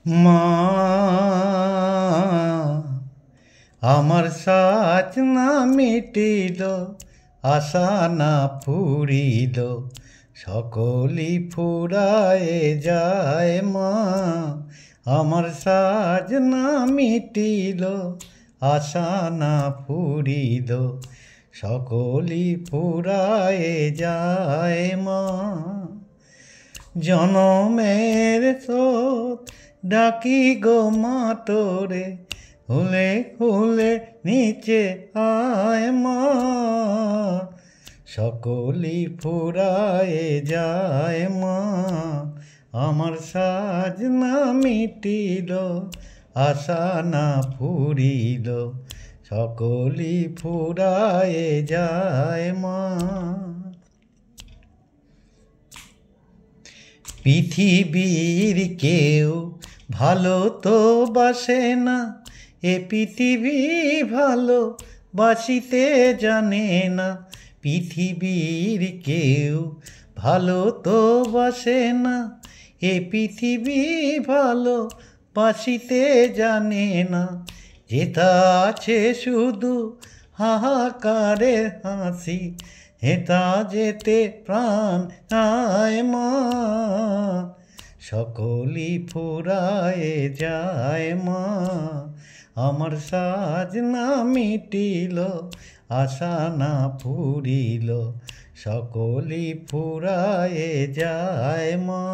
মা আমার সাজ না মিটিল, আশা না ফুরিল, সকলি ফুরায়ে যায় মা। আমার সাজ না মিটিল, আশা না ফুরিল, সকলি ফুরায়ে যায় মা। জনমের স্রোত ডাকি গো মা তোরে, হুলে হুলে নিচে আয় মা। সকলি ফুরায়ে যায় মা। আমার সাজ না মিটিল, আশা না ফুরিল, সকলি ফুরায়ে যায় মা। পৃথিবীর কেউ ভালো তো বাসে না, এ পৃথিবী ভালো বাসিতে জানে না। পৃথিবীর কেউ ভালো তো বাসে না, এ পৃথিবী ভালো বাসিতে জানে না। যেথা আছে শুধু হাহাকারে হাসি, হেতা যেতে প্রাণ আয় মা। সকলি ফুরায়ে যায় মা। আমার সাজ না মিটিল, আশা না ফুরিল, সকলি ফুরায়ে যায় মা।